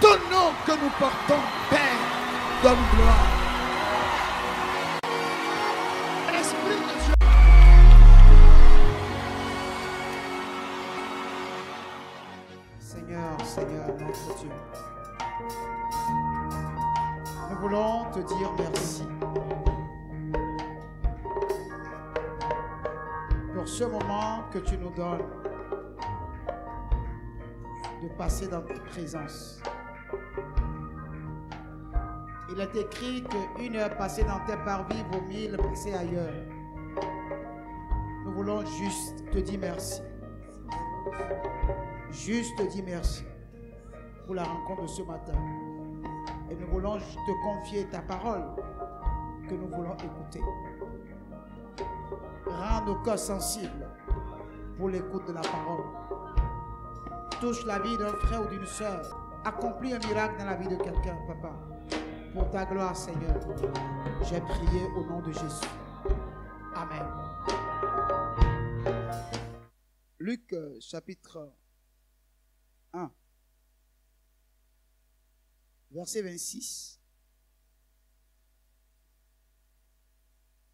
ton nom que nous portons, Père, donne gloire. Esprit de Dieu. Seigneur, Seigneur, notre Dieu, nous voulons te dire merci pour ce moment que tu nous donnes de passer dans ta présence. Il est écrit qu'une heure passée dans tes parvis vaut 1000 passées ailleurs. Nous voulons juste te dire merci. Juste te dire merci pour la rencontre de ce matin. Et nous voulons te confier ta parole que nous voulons écouter. Rends nos cœurs sensibles pour l'écoute de la parole. Touche la vie d'un frère ou d'une sœur. Accomplis un miracle dans la vie de quelqu'un, papa. Pour ta gloire, Seigneur. J'ai prié au nom de Jésus. Amen. Luc chapitre 1, verset 26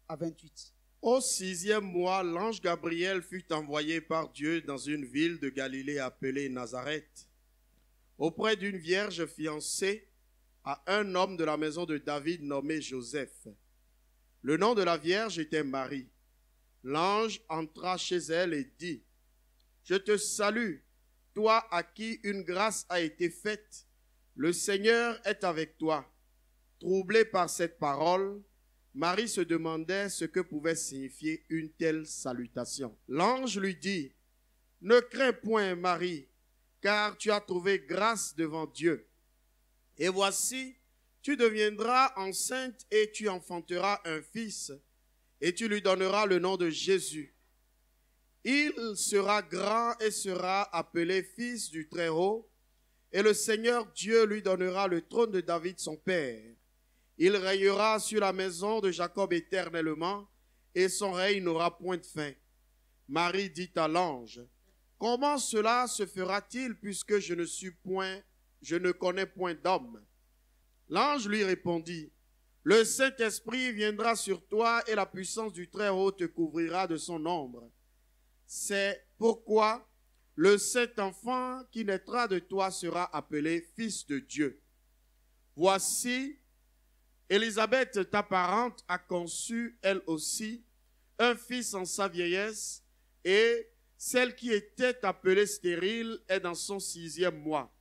à 28. Au 6e mois, l'ange Gabriel fut envoyé par Dieu dans une ville de Galilée appelée Nazareth, auprès d'une vierge fiancée à un homme de la maison de David nommé Joseph. Le nom de la vierge était Marie. L'ange entra chez elle et dit: « Je te salue, toi à qui une grâce a été faite. Le Seigneur est avec toi. » Troublée par cette parole, Marie se demandait ce que pouvait signifier une telle salutation. L'ange lui dit: « Ne crains point, Marie, car tu as trouvé grâce devant Dieu. Et voici, tu deviendras enceinte et tu enfanteras un fils, et tu lui donneras le nom de Jésus. Il sera grand et sera appelé fils du Très-Haut, et le Seigneur Dieu lui donnera le trône de David son père. Il régnera sur la maison de Jacob éternellement, et son règne n'aura point de fin. » Marie dit à l'ange: « Comment cela se fera-t-il puisque je ne connais point d'homme? » L'ange lui répondit: « Le Saint-Esprit viendra sur toi et la puissance du Très-Haut te couvrira de son ombre. C'est pourquoi le Saint-Enfant qui naîtra de toi sera appelé Fils de Dieu. Voici, Élisabeth, ta parente, a conçu, elle aussi, un fils en sa vieillesse, et celle qui était appelée stérile est dans son 6e mois.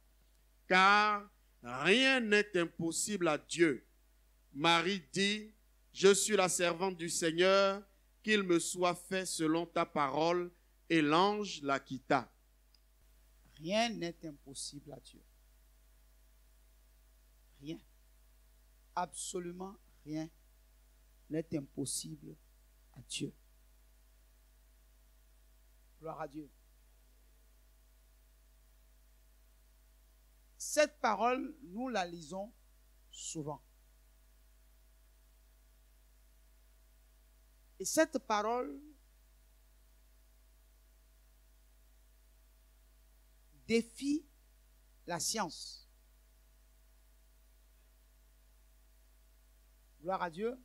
Car rien n'est impossible à Dieu. » Marie dit: « Je suis la servante du Seigneur, qu'il me soit fait selon ta parole. » Et l'ange la quitta. Rien n'est impossible à Dieu. Rien. Absolument rien n'est impossible à Dieu. Gloire à Dieu. Cette parole, nous la lisons souvent. Et cette parole défie la science. Gloire à Dieu.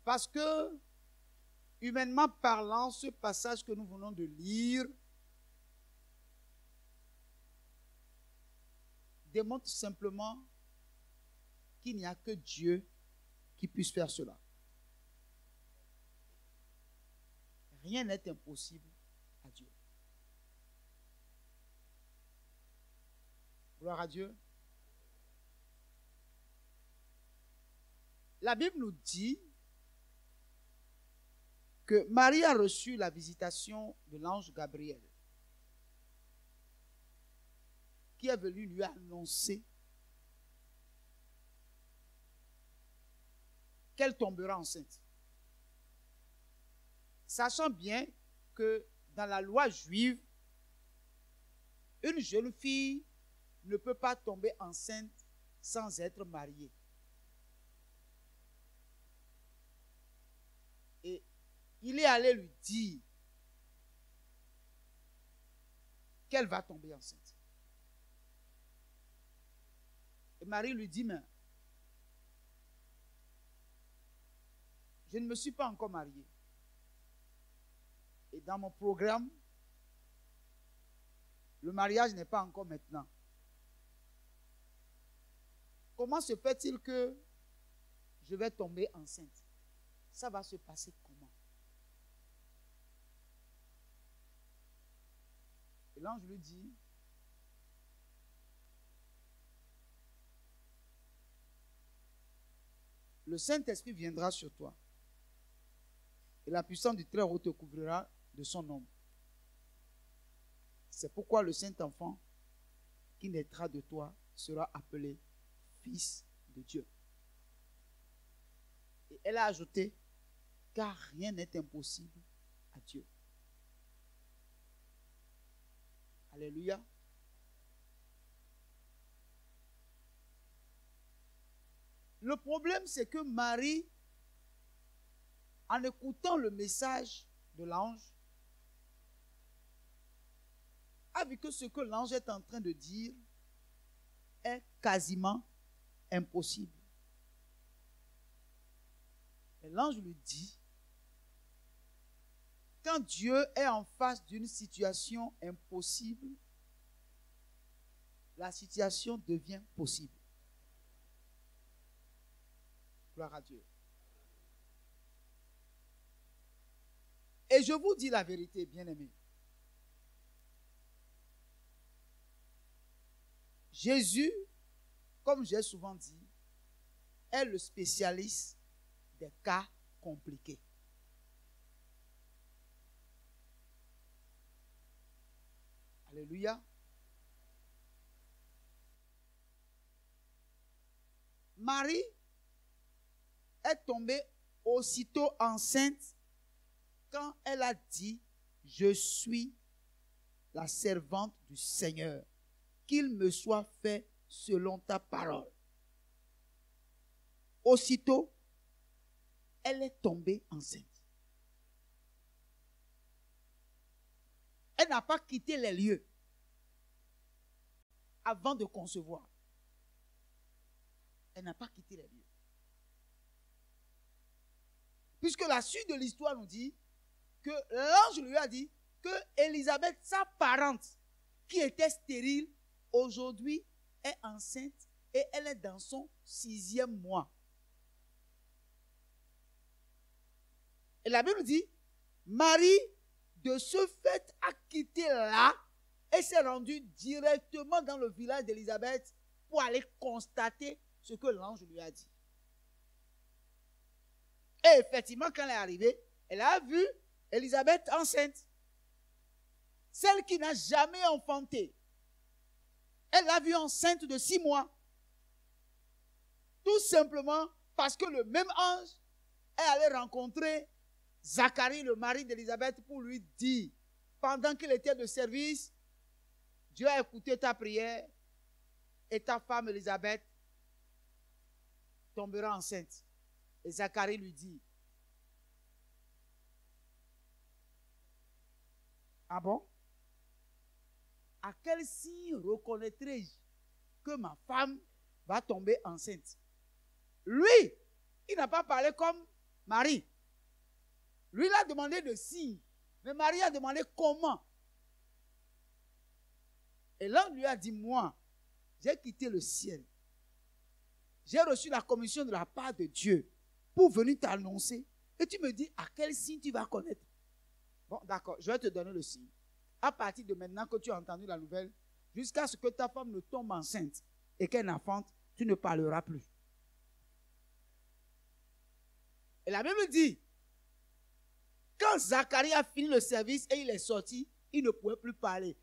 Parce que, humainement parlant, ce passage que nous venons de lire démontre simplement qu'il n'y a que Dieu qui puisse faire cela. Rien n'est impossible à Dieu. Gloire à Dieu. La Bible nous dit que Marie a reçu la visitation de l'ange Gabriel, qui est venu lui annoncer qu'elle tombera enceinte. Sachant bien que dans la loi juive, une jeune fille ne peut pas tomber enceinte sans être mariée. Et il est allé lui dire qu'elle va tomber enceinte. Et Marie lui dit, mais je ne me suis pas encore mariée. Et dans mon programme, le mariage n'est pas encore maintenant. Comment se fait-il que je vais tomber enceinte? Ça va se passer comment? Et l'ange lui dit, le Saint-Esprit viendra sur toi et la puissance du Très-Haut te couvrira de son ombre. C'est pourquoi le Saint-Enfant qui naîtra de toi sera appelé Fils de Dieu. Et elle a ajouté, car rien n'est impossible à Dieu. Alléluia. Le problème, c'est que Marie, en écoutant le message de l'ange, a vu que ce que l'ange est en train de dire est quasiment impossible. Et l'ange lui dit, quand Dieu est en face d'une situation impossible, la situation devient possible. Gloire à Dieu. Et je vous dis la vérité, bien-aimés. Jésus, comme j'ai souvent dit, est le spécialiste des cas compliqués. Alléluia. Marie est tombée aussitôt enceinte quand elle a dit, je suis la servante du Seigneur, qu'il me soit fait selon ta parole. Aussitôt, elle est tombée enceinte. Elle n'a pas quitté les lieux avant de concevoir. Elle n'a pas quitté les lieux. Puisque la suite de l'histoire nous dit que l'ange lui a dit que Élisabeth, sa parente, qui était stérile, aujourd'hui est enceinte et elle est dans son 6e mois. Et la Bible dit, Marie, de ce fait, a quitté là et s'est rendue directement dans le village d'Élisabeth pour aller constater ce que l'ange lui a dit. Et effectivement, quand elle est arrivée, elle a vu Élisabeth enceinte. Celle qui n'a jamais enfanté. Elle l'a vue enceinte de 6 mois. Tout simplement parce que le même ange est allé rencontrer Zacharie, le mari d'Élisabeth, pour lui dire, pendant qu'il était de service, Dieu a écouté ta prière et ta femme Élisabeth tombera enceinte. Et Zacharie lui dit, ah bon? À quel signe reconnaîtrai-je que ma femme va tomber enceinte? Lui, il n'a pas parlé comme Marie. Lui, il a demandé de signe. Mais Marie a demandé comment. Et l'ange lui a dit, moi, j'ai quitté le ciel. J'ai reçu la commission de la part de Dieu pour venir t'annoncer. Et tu me dis, à quel signe tu vas connaître? Bon, d'accord, je vais te donner le signe. À partir de maintenant que tu as entendu la nouvelle, jusqu'à ce que ta femme ne tombe enceinte et qu'elle n'enfante, tu ne parleras plus. Et la Bible dit, quand Zacharie a fini le service et il est sorti, il ne pouvait plus parler.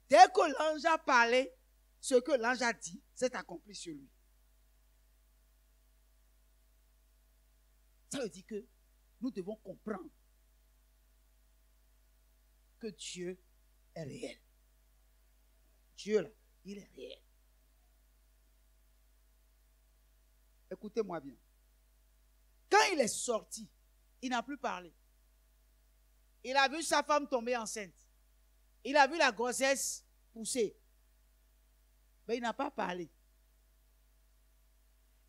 Dès que l'ange a parlé, ce que l'ange a dit s'est accompli sur lui. Ça veut dire que nous devons comprendre que Dieu est réel. Dieu, là, il est réel. Écoutez-moi bien. Quand il est sorti, il n'a plus parlé. Il a vu sa femme tomber enceinte. Il a vu la grossesse poussé. Mais il n'a pas parlé.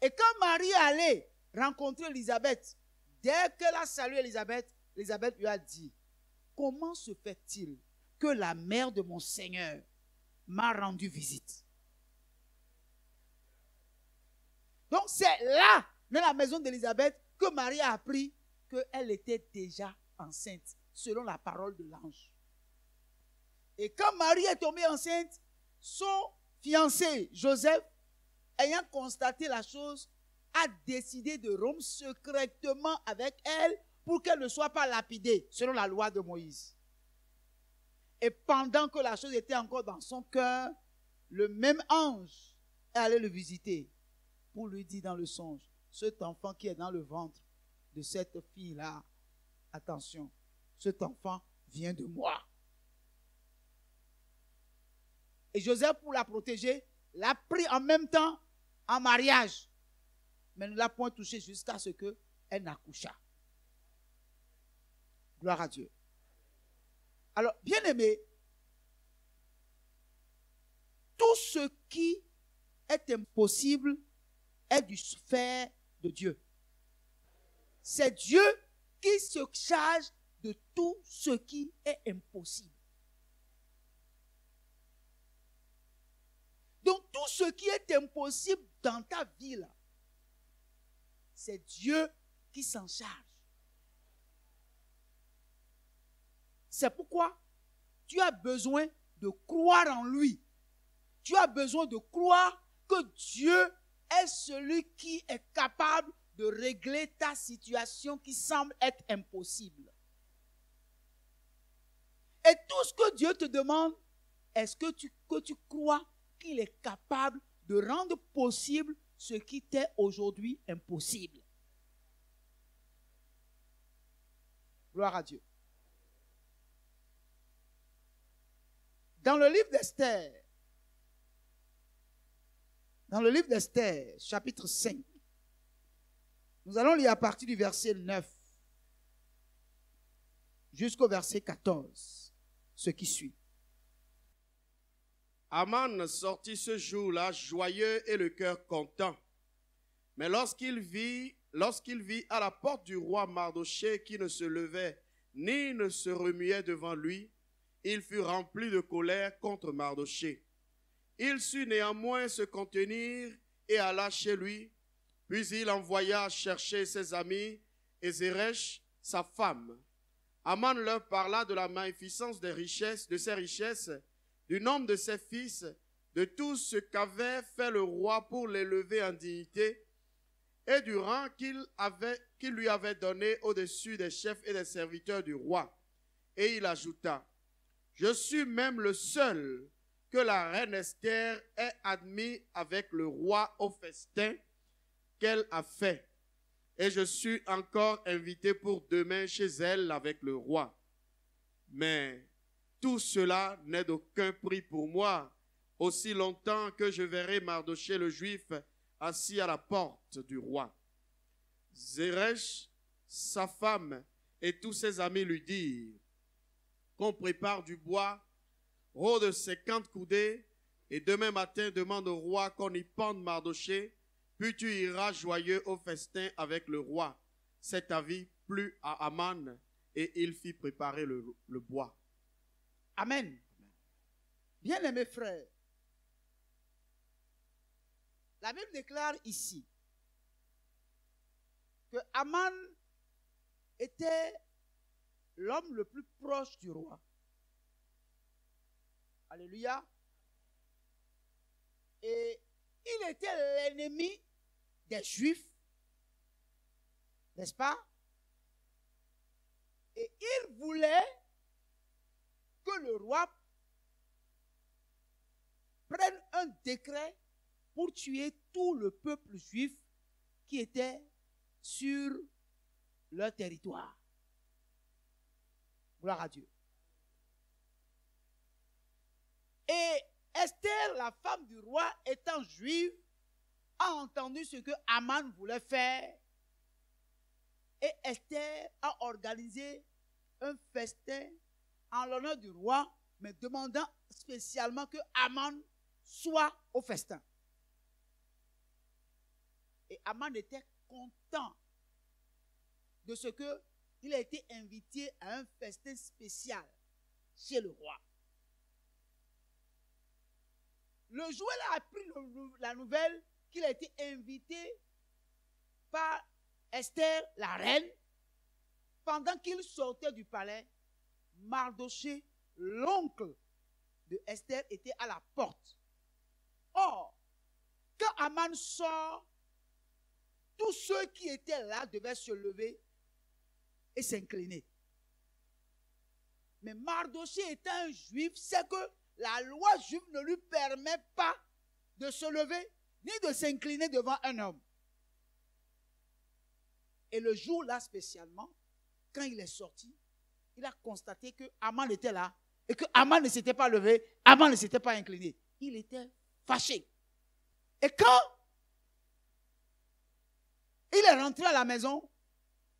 Et quand Marie allait rencontrer Élisabeth, dès qu'elle a salué Élisabeth, Élisabeth lui a dit, comment se fait-il que la mère de mon Seigneur m'a rendu visite? Donc c'est là, dans la maison d'Élisabeth, que Marie a appris qu'elle était déjà enceinte, selon la parole de l'ange. Et quand Marie est tombée enceinte, son fiancé, Joseph, ayant constaté la chose, a décidé de rompre secrètement avec elle pour qu'elle ne soit pas lapidée, selon la loi de Moïse. Et pendant que la chose était encore dans son cœur, le même ange est allé le visiter pour lui dire dans le songe, cet enfant qui est dans le ventre de cette fille-là, attention, cet enfant vient de moi. Et Joseph, pour la protéger, l'a pris en même temps en mariage, mais ne l'a point touché jusqu'à ce qu'elle n'accoucha. Gloire à Dieu. Alors, bien aimé, tout ce qui est impossible est du fait de Dieu. C'est Dieu qui se charge de tout ce qui est impossible. Donc, tout ce qui est impossible dans ta vie, là, c'est Dieu qui s'en charge. C'est pourquoi tu as besoin de croire en lui. Tu as besoin de croire que Dieu est celui qui est capable de régler ta situation qui semble être impossible. Et tout ce que Dieu te demande, est-ce que tu crois qu'il est capable de rendre possible ce qui t'est aujourd'hui impossible? Gloire à Dieu. Dans le livre d'Esther, chapitre 5, nous allons lire à partir du verset 9 jusqu'au verset 14, ce qui suit. Aman sortit ce jour-là joyeux et le cœur content. Mais lorsqu'il vit à la porte du roi Mardochée qui ne se levait ni ne se remuait devant lui, il fut rempli de colère contre Mardochée. Il sut néanmoins se contenir et alla chez lui. Puis il envoya chercher ses amis et Zeresh, sa femme. Aman leur parla de la magnificence des richesses, de ses richesses, du nombre de ses fils, de tout ce qu'avait fait le roi pour l'élever en dignité, et du rang qu'il lui avait donné au-dessus des chefs et des serviteurs du roi. Et il ajouta, « Je suis même le seul que la reine Esther ait admis avec le roi au festin qu'elle a fait. Et je suis encore invité pour demain chez elle avec le roi. Mais tout cela n'est d'aucun prix pour moi, aussi longtemps que je verrai Mardochée le Juif assis à la porte du roi. » Zeresh, sa femme, et tous ses amis lui dirent, « Qu'on prépare du bois, rôde 50 coudées, et demain matin demande au roi qu'on y pende Mardochée, puis tu iras joyeux au festin avec le roi. » Cet avis plut à Aman, et il fit préparer le bois. Amen. Bien-aimés frères, la Bible déclare ici que Aman était l'homme le plus proche du roi. Alléluia. Et il était l'ennemi des Juifs, n'est-ce pas? Et il voulait que le roi prenne un décret pour tuer tout le peuple juif qui était sur leur territoire. Gloire à Dieu. Et Esther, la femme du roi, étant juive, a entendu ce que Aman voulait faire. Et Esther a organisé un festin en l'honneur du roi mais demandant spécialement que Aman soit au festin. Et Aman était content de ce qu'il a été invité à un festin spécial chez le roi. Le jour où il a appris la nouvelle qu'il a été invité par Esther, la reine, pendant qu'il sortait du palais, Mardoché, l'oncle de Esther, était à la porte. Or, quand Aman sort, tous ceux qui étaient là devaient se lever et s'incliner. Mais Mardoché étant un juif, c'est que la loi juive ne lui permet pas de se lever ni de s'incliner devant un homme. Et le jour-là spécialement, quand il est sorti, il a constaté que Aman était là et que Aman ne s'était pas levé, Aman ne s'était pas incliné. Il était fâché. Et quand il est rentré à la maison,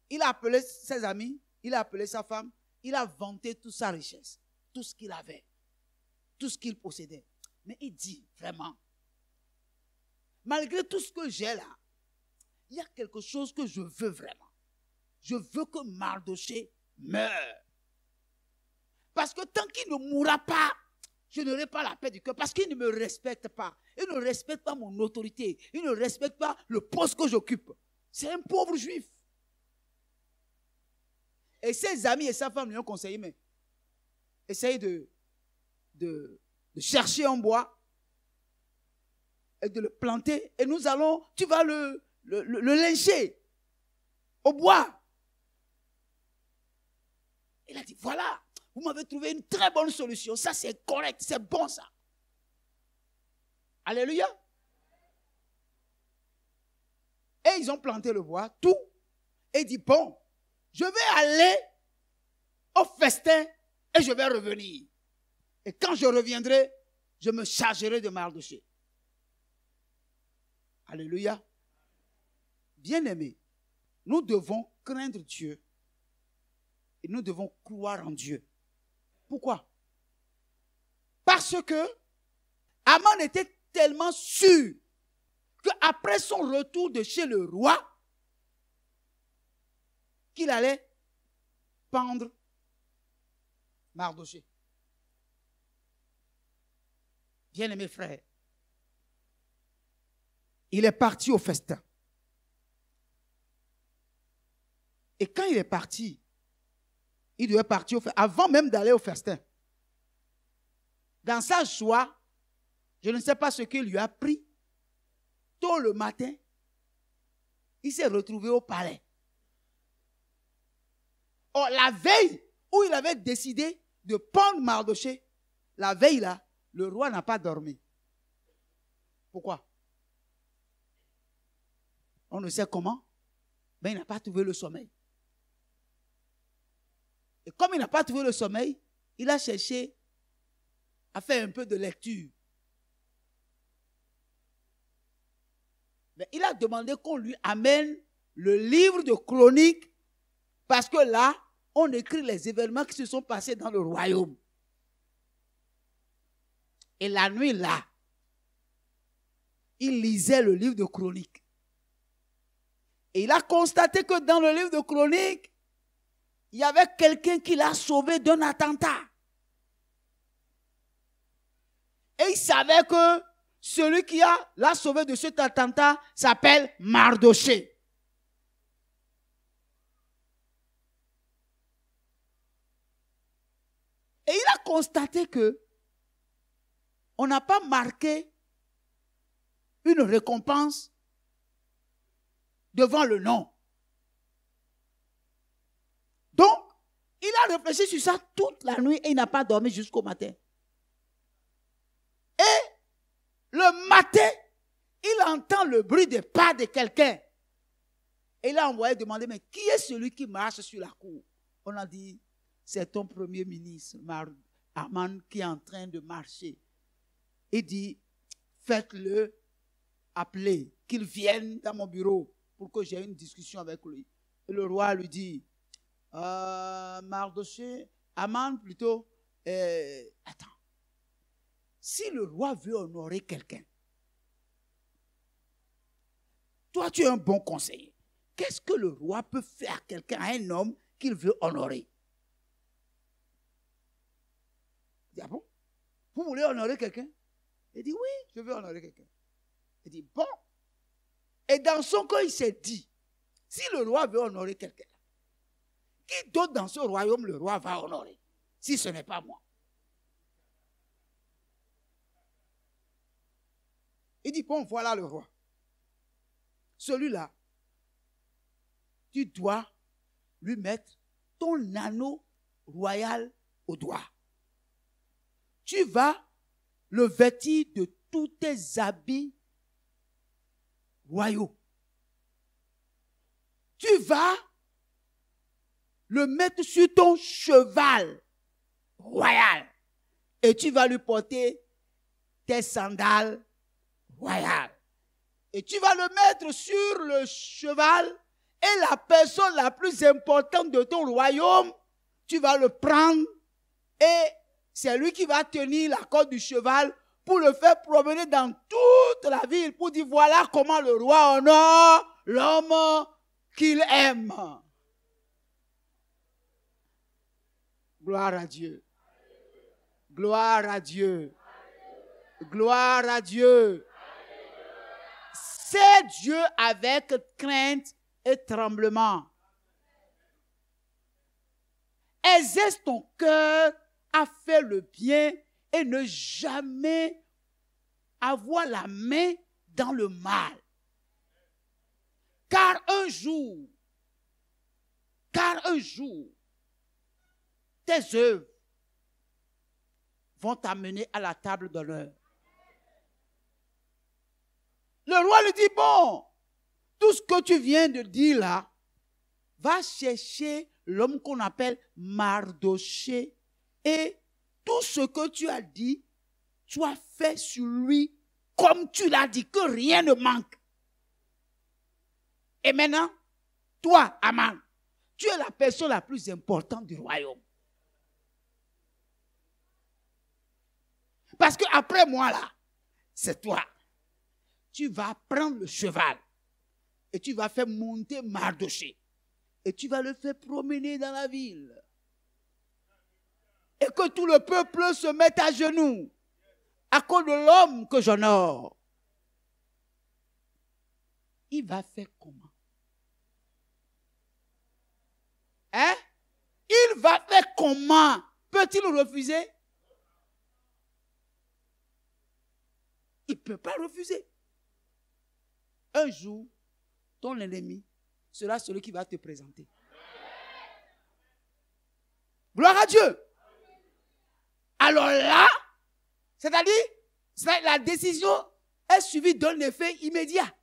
il a appelé ses amis, il a appelé sa femme, il a vanté toute sa richesse, tout ce qu'il avait, tout ce qu'il possédait. Mais il dit vraiment, malgré tout ce que j'ai là, il y a quelque chose que je veux vraiment. Je veux que Mardoché meure. Parce que tant qu'il ne mourra pas, je n'aurai pas la paix du cœur. Parce qu'il ne me respecte pas. Il ne respecte pas mon autorité. Il ne respecte pas le poste que j'occupe. C'est un pauvre juif. Et ses amis et sa femme lui ont conseillé, mais essaye de chercher un bois et de le planter. Et nous allons, tu vas le lyncher au bois. Il a dit, voilà, vous m'avez trouvé une très bonne solution. Ça, c'est correct, c'est bon ça. Alléluia. Et ils ont planté le bois, tout. Et il dit, bon, je vais aller au festin et je vais revenir. Et quand je reviendrai, je me chargerai de Mardoché. Alléluia. Bien-aimés, nous devons craindre Dieu et nous devons croire en Dieu. Pourquoi? Parce que Aman était tellement sûr qu'après son retour de chez le roi, qu'il allait pendre Mardoché. Bien-aimés frères, il est parti au festin. Et quand il est parti, il devait partir au festin, avant même d'aller au festin. Dans sa joie, je ne sais pas ce qu'il lui a pris. Tôt le matin, il s'est retrouvé au palais. Or, la veille où il avait décidé de pendre Mardoché, la veille là, le roi n'a pas dormi. Pourquoi? On ne sait comment, mais il n'a pas trouvé le sommeil. Et comme il n'a pas trouvé le sommeil, il a cherché à faire un peu de lecture. Mais il a demandé qu'on lui amène le livre de Chroniques, parce que là, on écrit les événements qui se sont passés dans le royaume. Et la nuit là, il lisait le livre de Chroniques. Et il a constaté que dans le livre de Chroniques, il y avait quelqu'un qui l'a sauvé d'un attentat. Et il savait que celui qui l'a sauvé de cet attentat s'appelle Mardoché. Et il a constaté que on n'a pas marqué une récompense devant le nom. Donc, il a réfléchi sur ça toute la nuit et il n'a pas dormi jusqu'au matin. Et le matin, il entend le bruit des pas de quelqu'un. Et il a envoyé demander, mais qui est celui qui marche sur la cour? On a dit, c'est ton premier ministre, Aman, qui est en train de marcher. Il dit, faites-le appeler, qu'il vienne dans mon bureau pour que j'ai une discussion avec lui. Et le roi lui dit, Mardoché, Aman plutôt, attends. Si le roi veut honorer quelqu'un, toi tu es un bon conseiller. Qu'est-ce que le roi peut faire à quelqu'un, à un homme qu'il veut honorer? Il dit, ah bon? Vous voulez honorer quelqu'un? Il dit, oui, je veux honorer quelqu'un. Il dit, bon. Et dans son cœur, il s'est dit, si le roi veut honorer quelqu'un, qui d'autre dans ce royaume le roi va honorer, si ce n'est pas moi? Il dit, bon, voilà le roi. Celui-là, tu dois lui mettre ton anneau royal au doigt. Tu vas le vêtir de tous tes habits royaux. Tu vas le mettre sur ton cheval royal. Et tu vas lui porter tes sandales royales. Et tu vas le mettre sur le cheval. Et la personne la plus importante de ton royaume, tu vas le prendre et c'est lui qui va tenir la corde du cheval pour le faire promener dans toute la ville pour dire voilà comment le roi honore l'homme qu'il aime. Gloire à Dieu. Gloire à Dieu. Gloire à Dieu. C'est Dieu avec crainte et tremblement. Exerce ton cœur à faire le bien et ne jamais avoir la main dans le mal. Car un jour, tes œuvres vont t'amener à la table d'honneur. Le roi lui dit, bon, tout ce que tu viens de dire là, va chercher l'homme qu'on appelle Mardochée et tout ce que tu as dit, tu as fait sur lui comme tu l'as dit, que rien ne manque. Et maintenant, toi, Aman, tu es la personne la plus importante du royaume. Parce qu'après moi là, c'est toi. Tu vas prendre le cheval et tu vas faire monter Mardochée et tu vas le faire promener dans la ville. Et que tout le peuple se mette à genoux à cause de l'homme que j'honore. Il va faire comment? Hein? Il va faire comment? Peut-il refuser? Il ne peut pas refuser. Un jour, ton ennemi sera celui qui va te présenter. Gloire à Dieu. Alors là, c'est-à-dire, la décision est suivie d'un effet immédiat.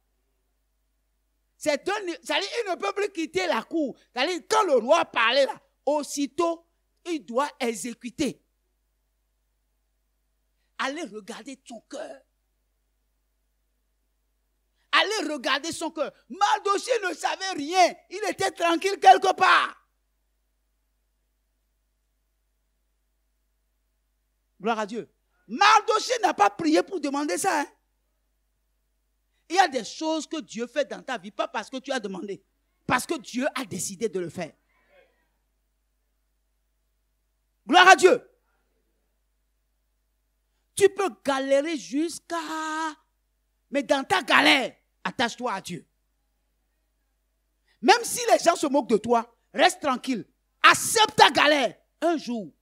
C'est-à-dire, il ne peut plus quitter la cour. C'est-à-dire, quand le roi parlait là, aussitôt, il doit exécuter. Allez regarder ton cœur. Allez regarder son cœur. Mardochée ne savait rien. Il était tranquille quelque part. Gloire à Dieu. Mardochée n'a pas prié pour demander ça. Hein? Il y a des choses que Dieu fait dans ta vie, pas parce que tu as demandé, parce que Dieu a décidé de le faire. Gloire à Dieu. Tu peux galérer jusqu'à... Mais dans ta galère, attache-toi à Dieu. Même si les gens se moquent de toi, reste tranquille. Accepte ta galère. Un jour,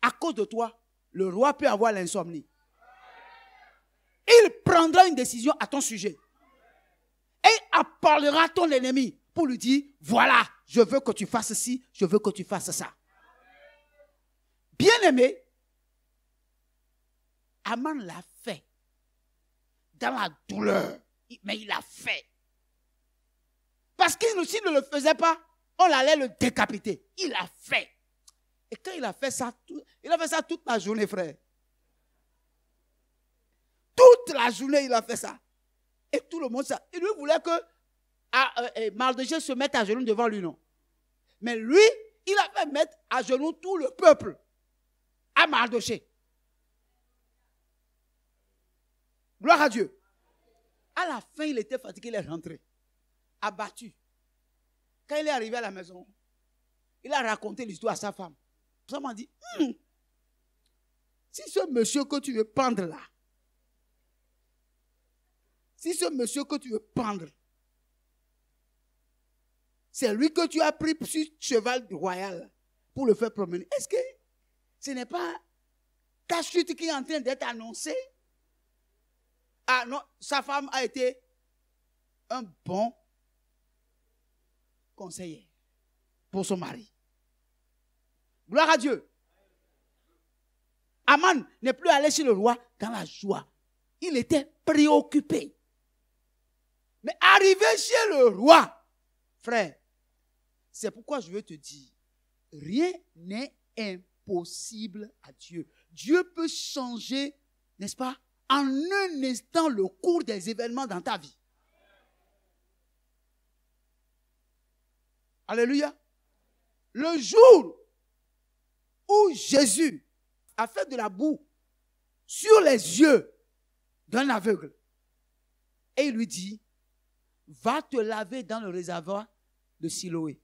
à cause de toi, le roi peut avoir l'insomnie. Il prendra une décision à ton sujet. Et appellera ton ennemi pour lui dire, voilà, je veux que tu fasses ci, je veux que tu fasses ça. Bien-aimé, Aman l'a fait. Dans la douleur. Mais il l'a fait. Parce qu'il s'il ne le faisait pas, on allait le décapiter. Il l'a fait. Et quand il a fait ça, toute la journée, frère. Toute la journée, il a fait ça. Et tout le monde, ça. Il lui voulait que Mardochée se mette à genoux devant lui, non. Mais lui, il a fait mettre à genoux tout le peuple. à Mardoché. Gloire à Dieu. À la fin, il était fatigué, il est rentré. Abattu. Quand il est arrivé à la maison, il a raconté l'histoire à sa femme. Sa femme a dit, si ce monsieur que tu veux pendre là, si ce monsieur que tu veux pendre, c'est lui que tu as pris sur cheval royal pour le faire promener, est-ce que ce n'est pas ta chute qui est en train d'être annoncée? Ah non, sa femme a été un bon conseiller pour son mari. Gloire à Dieu. Aman n'est plus allé chez le roi dans la joie. Il était préoccupé. Mais arrivé chez le roi, frère, c'est pourquoi je veux te dire, rien n'est impossible à Dieu. Dieu peut changer, n'est-ce pas, en un instant le cours des événements dans ta vie. Alléluia. Le jour où Jésus a fait de la boue sur les yeux d'un aveugle, et il lui dit, va te laver dans le réservoir de Siloé.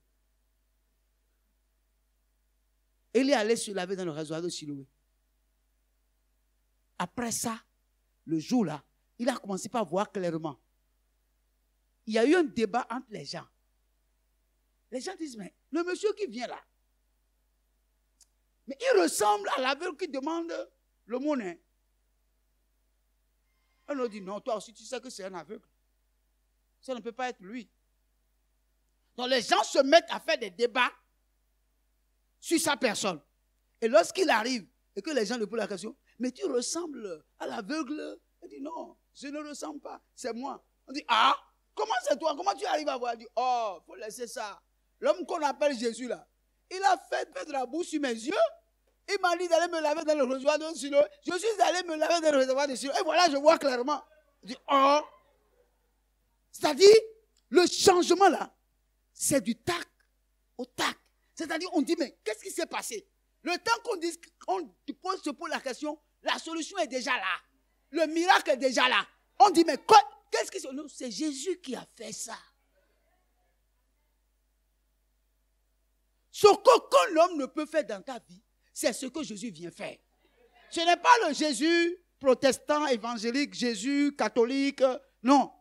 Il est allé se laver dans le réservoir de Siloé. Après ça, le jour-là, il a commencé par voir clairement. Il y a eu un débat entre les gens. Les gens disent, mais le monsieur qui vient là, mais il ressemble à l'aveugle qui demande le monnaie. On leur dit, non, toi aussi tu sais que c'est un aveugle. Ça ne peut pas être lui. Donc les gens se mettent à faire des débats sur sa personne. Et lorsqu'il arrive et que les gens lui posent la question, mais tu ressembles à l'aveugle? Il dit, non, je ne ressemble pas, c'est moi. On dit, ah, comment c'est toi? Comment tu arrives à voir? Il dit, oh, il faut laisser ça. L'homme qu'on appelle Jésus là, il a fait de la boue sur mes yeux. Il m'a dit d'aller me laver dans le réservoir de Siloé. Je suis allé me laver dans le réservoir de Siloé. Et voilà, je vois clairement. Je dis, oh. C'est-à-dire, le changement là, c'est du tac au tac. C'est-à-dire, on dit, mais qu'est-ce qui s'est passé? Le temps qu'on se pose la question, la solution est déjà là. Le miracle est déjà là. On dit, mais qu'est-ce qui se passe? Non, c'est Jésus qui a fait ça. Ce que l'homme ne peut faire dans ta vie, c'est ce que Jésus vient faire. Ce n'est pas le Jésus protestant, évangélique, Jésus catholique. Non.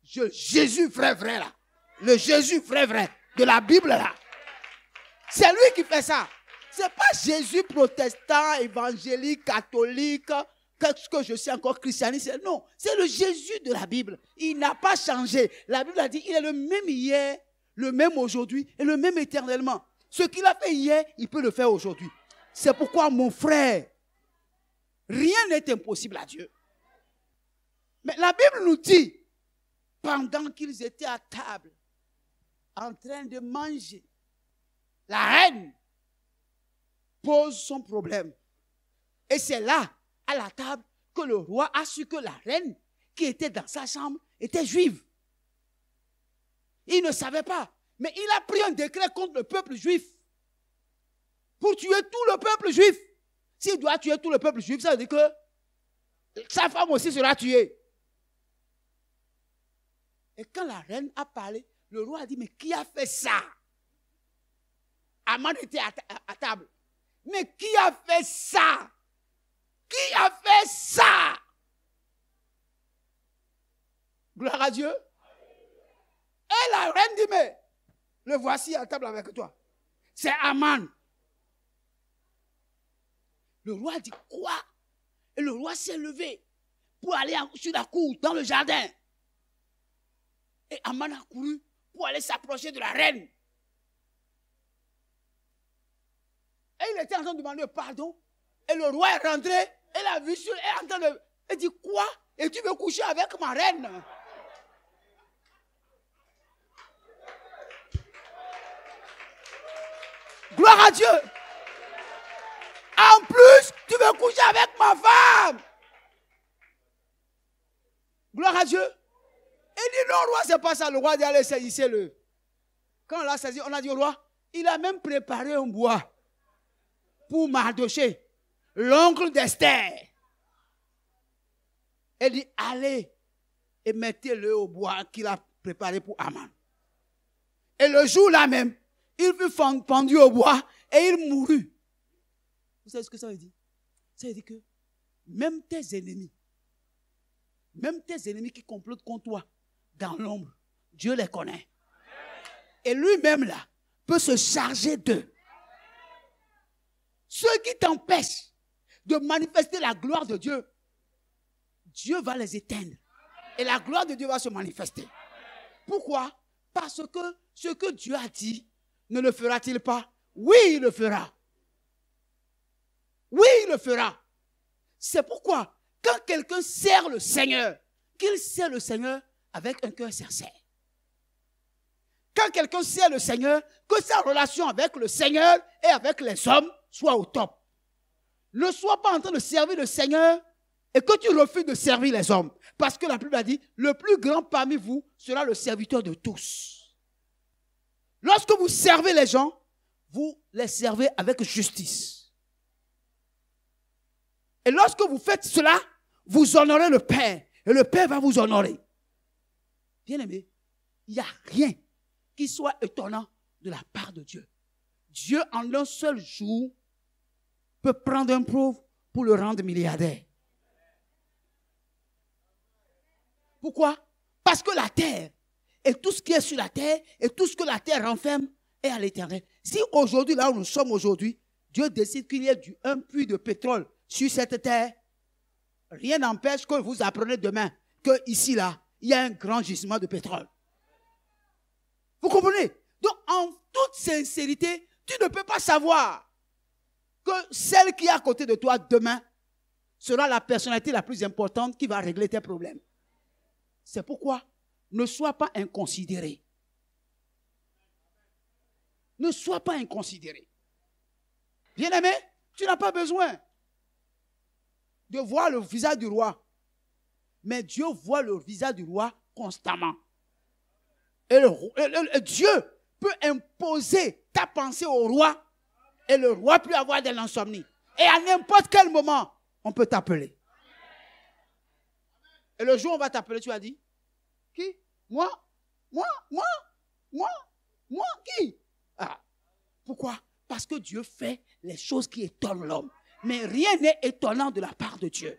Jésus vrai là. Le Jésus vrai de la Bible là. C'est lui qui fait ça. Ce n'est pas Jésus protestant, évangélique, catholique, qu'est-ce que je sais encore christianiste. Non, c'est le Jésus de la Bible. Il n'a pas changé. La Bible a dit, il est le même hier, le même aujourd'hui et le même éternellement. Ce qu'il a fait hier, il peut le faire aujourd'hui. C'est pourquoi, mon frère, rien n'est impossible à Dieu. Mais la Bible nous dit, pendant qu'ils étaient à table, en train de manger, la reine pose son problème. Et c'est là, à la table, que le roi a su que la reine qui était dans sa chambre était juive. Il ne savait pas. Mais il a pris un décret contre le peuple juif pour tuer tout le peuple juif. S'il doit tuer tout le peuple juif, ça veut dire que sa femme aussi sera tuée. Et quand la reine a parlé, le roi a dit, mais qui a fait ça? Aman était à table. Mais qui a fait ça? Qui a fait ça? Gloire à Dieu. Et la reine dit, mais le voici à table avec toi. C'est Aman. Le roi dit, quoi? Et le roi s'est levé pour aller sur la cour, dans le jardin. Et Aman a couru pour aller s'approcher de la reine. Et il était en train de demander pardon. Et le roi est rentré. Et la vue sur est en train de... Il dit, quoi? Et tu veux coucher avec ma reine? Gloire à Dieu. En plus, tu veux coucher avec ma femme. Gloire à Dieu. Il dit, non, roi, c'est pas ça. Le roi dit, allez, saisissez-le. Quand on l'a saisi, on a dit au roi, il a même préparé un bois pour Mardoché. l'oncle d'Esther. Elle dit, allez et mettez-le au bois qu'il a préparé pour Aman. Et le jour-là même, il fut pendu au bois et il mourut. Vous savez ce que ça veut dire? Ça veut dire que même tes ennemis qui complotent contre toi dans l'ombre, Dieu les connaît. Et lui-même là peut se charger d'eux. Ceux qui t'empêchent de manifester la gloire de Dieu, Dieu va les éteindre. Et la gloire de Dieu va se manifester. Pourquoi? Parce que ce que Dieu a dit, ne le fera-t-il pas? Oui, il le fera. Oui, il le fera. C'est pourquoi, quand quelqu'un sert le Seigneur, qu'il sert le Seigneur avec un cœur sincère. Quand quelqu'un sert le Seigneur, que sa relation avec le Seigneur et avec les hommes soit au top. Ne sois pas en train de servir le Seigneur et que tu refuses de servir les hommes. Parce que la Bible a dit, le plus grand parmi vous sera le serviteur de tous. Lorsque vous servez les gens, vous les servez avec justice. Et lorsque vous faites cela, vous honorez le Père. Et le Père va vous honorer. Bien-aimé, il n'y a rien qui soit étonnant de la part de Dieu. Dieu, en un seul jour, peut prendre un pauvre pour le rendre milliardaire. Pourquoi? Parce que la terre, et tout ce qui est sur la terre, et tout ce que la terre renferme, est à l'éternel. Si aujourd'hui, là où nous sommes aujourd'hui, Dieu décide qu'il y ait un puits de pétrole sur cette terre, rien n'empêche que vous apprenez demain que ici, là, il y a un grand gisement de pétrole. Vous comprenez? Donc, en toute sincérité, tu ne peux pas savoir que celle qui est à côté de toi demain sera la personnalité la plus importante qui va régler tes problèmes. C'est pourquoi ne sois pas inconsidéré. Ne sois pas inconsidéré. Bien-aimé, tu n'as pas besoin de voir le visage du roi. Mais Dieu voit le visage du roi constamment. Et Dieu peut imposer ta pensée au roi et le roi peut avoir de l'insomnie. Et à n'importe quel moment, on peut t'appeler. Et le jour où on va t'appeler, tu as dit, qui? Moi? Qui? Ah. Pourquoi? Parce que Dieu fait les choses qui étonnent l'homme. Mais rien n'est étonnant de la part de Dieu.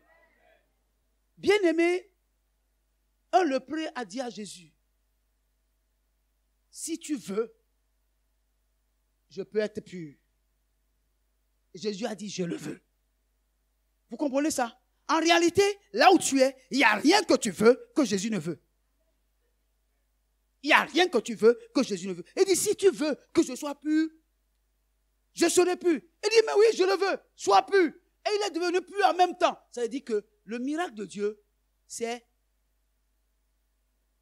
Bien-aimé, un lépreux a dit à Jésus, si tu veux, je peux être pur. Jésus a dit, je le veux. Vous comprenez ça? En réalité, là où tu es, il n'y a rien que tu veux que Jésus ne veut. Il n'y a rien que tu veux que Jésus ne veut. Il dit, si tu veux que je sois pur, je serai pur. Il dit, mais oui, je le veux, sois pur. Et il est devenu pur en même temps. Ça veut dire que le miracle de Dieu, c'est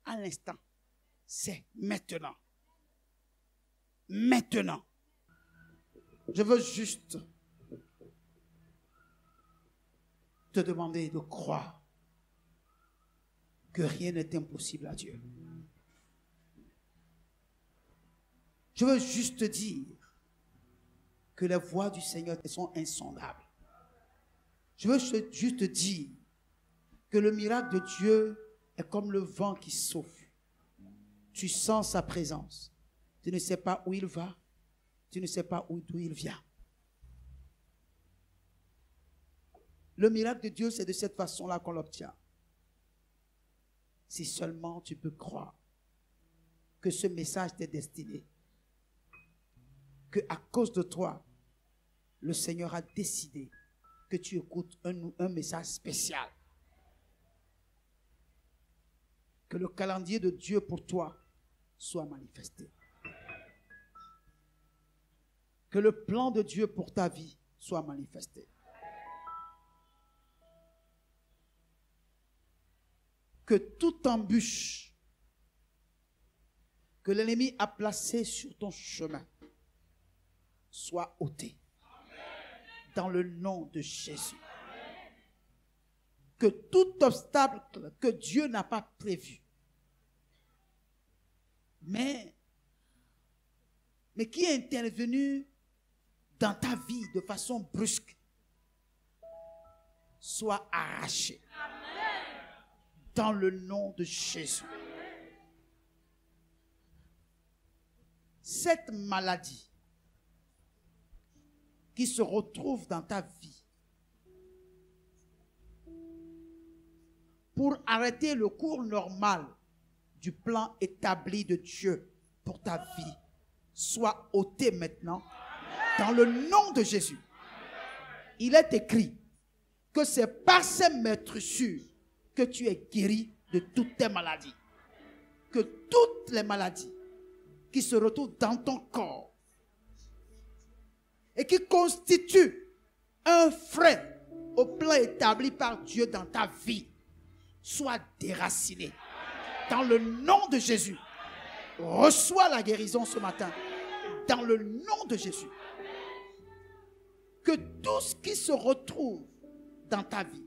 à l'instant. C'est maintenant. Maintenant. Je veux juste te demander de croire que rien n'est impossible à Dieu. Je veux juste te dire que les voies du Seigneur sont insondables. Je veux juste te dire que le miracle de Dieu est comme le vent qui souffle. Tu sens sa présence. Tu ne sais pas où il va. Tu ne sais pas d'où il vient. Le miracle de Dieu, c'est de cette façon-là qu'on l'obtient. Si seulement tu peux croire que ce message t'est destiné, que à cause de toi, le Seigneur a décidé que tu écoutes un message spécial. Que le calendrier de Dieu pour toi soit manifesté. Que le plan de Dieu pour ta vie soit manifesté. Que toute embûche que l'ennemi a placée sur ton chemin soit ôtée. Dans le nom de Jésus. Que tout obstacle que Dieu n'a pas prévu, mais qui est intervenu dans ta vie de façon brusque, soit arraché. Dans le nom de Jésus. Cette maladie qui se retrouve dans ta vie pour arrêter le cours normal du plan établi de Dieu pour ta vie, soit ôté maintenant dans le nom de Jésus. Il est écrit que c'est par ces maîtressures que tu es guéri de toutes tes maladies. Que toutes les maladies qui se retrouvent dans ton corps et qui constituent un frein au plan établi par Dieu dans ta vie soient déracinées. Dans le nom de Jésus, reçois la guérison ce matin. Dans le nom de Jésus. Que tout ce qui se retrouve dans ta vie,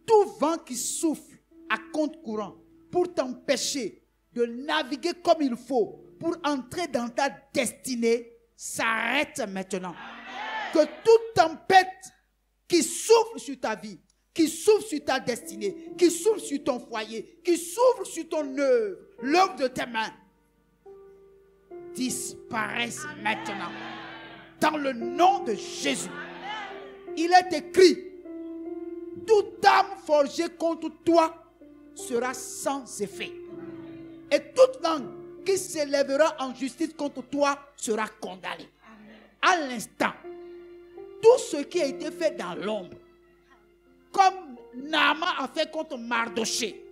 tout vent qui souffle à compte courant pour t'empêcher de naviguer comme il faut, pour entrer dans ta destinée, s'arrête maintenant. Que toute tempête qui souffle sur ta vie, qui souffle sur ta destinée, qui souffle sur ton foyer, qui souffle sur ton œuvre, l'œuvre de tes mains, disparaisse maintenant. Dans le nom de Jésus. Il est écrit, toute arme forgée contre toi sera sans effet. Et toute langue qui s'élèvera en justice contre toi sera condamnée. À l'instant, tout ce qui a été fait dans l'ombre, comme Naaman a fait contre Mardoché,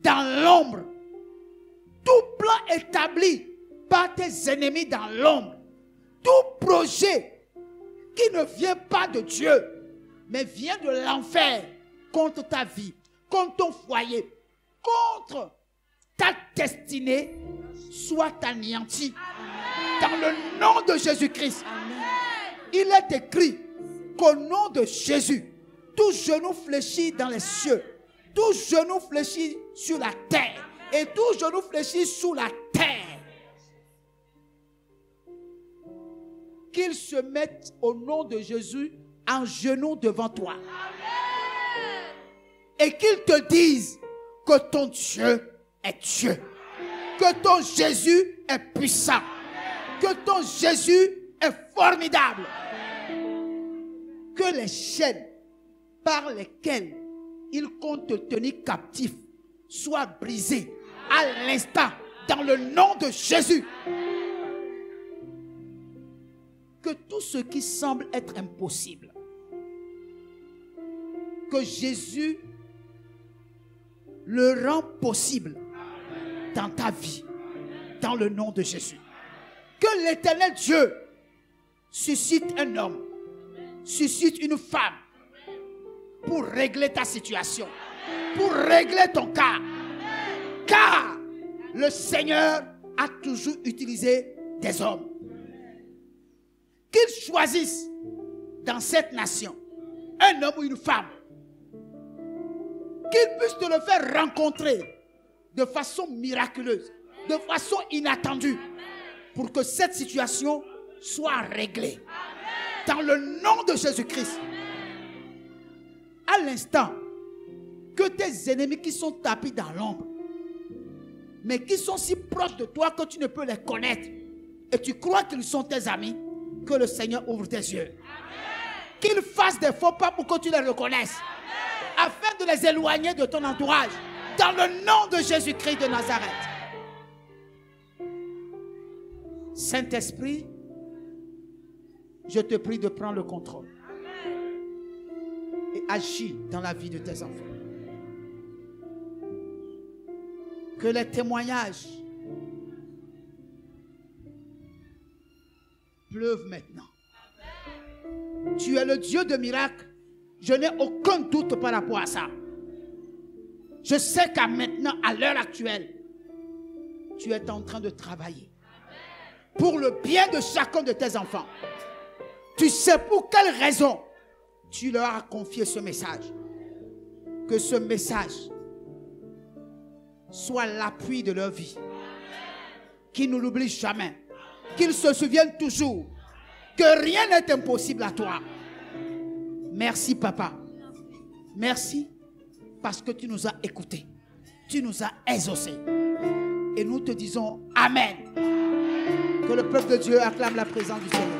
dans l'ombre, tout plan établi par tes ennemis dans l'ombre, tout projet qui ne vient pas de Dieu, mais vient de l'enfer contre ta vie, contre ton foyer, contre ta destinée, soit anéanti. Dans le nom de Jésus-Christ. Il est écrit qu'au nom de Jésus, tout genou fléchit dans les cieux, tout genou fléchit sur la terre et tout genou fléchit sous la terre. Qu'ils se mettent au nom de Jésus en genoux devant toi. Et qu'ils te disent que ton Dieu est Dieu. Que ton Jésus est puissant. Que ton Jésus est formidable. Que les chaînes par lesquelles ils comptent te tenir captif soient brisées à l'instant dans le nom de Jésus. Que tout ce qui semble être impossible, que Jésus le rend possible dans ta vie, dans le nom de Jésus. Que l'Éternel Dieu suscite un homme, suscite une femme pour régler ta situation, pour régler ton cas. Car le Seigneur a toujours utilisé des hommes. Qu'ils choisissent dans cette nation un homme ou une femme, qu'ils puissent te le faire rencontrer de façon miraculeuse, de façon inattendue, pour que cette situation soit réglée. Dans le nom de Jésus-Christ. À l'instant, que tes ennemis qui sont tapis dans l'ombre, mais qui sont si proches de toi que tu ne peux les connaître, et tu crois qu'ils sont tes amis, que le Seigneur ouvre tes yeux. Qu'ils fassent des faux pas pour que tu les reconnaisses, afin de les éloigner de ton entourage. Dans le nom de Jésus-Christ de Nazareth. Saint-Esprit, je te prie de prendre le contrôle et agis dans la vie de tes enfants. Que les témoignages pleuvent maintenant. Tu es le Dieu de miracles. Je n'ai aucun doute par rapport à ça. Je sais qu'à maintenant, à l'heure actuelle, tu es en train de travailler pour le bien de chacun de tes enfants. Tu sais pour quelle raison tu leur as confié ce message. Que ce message soit l'appui de leur vie. Qu'ils ne l'oublient jamais. Qu'ils se souviennent toujours que rien n'est impossible à toi. Merci, papa. Merci parce que tu nous as écoutés. Tu nous as exaucés. Et nous te disons Amen. Que le peuple de Dieu acclame la présence du Seigneur.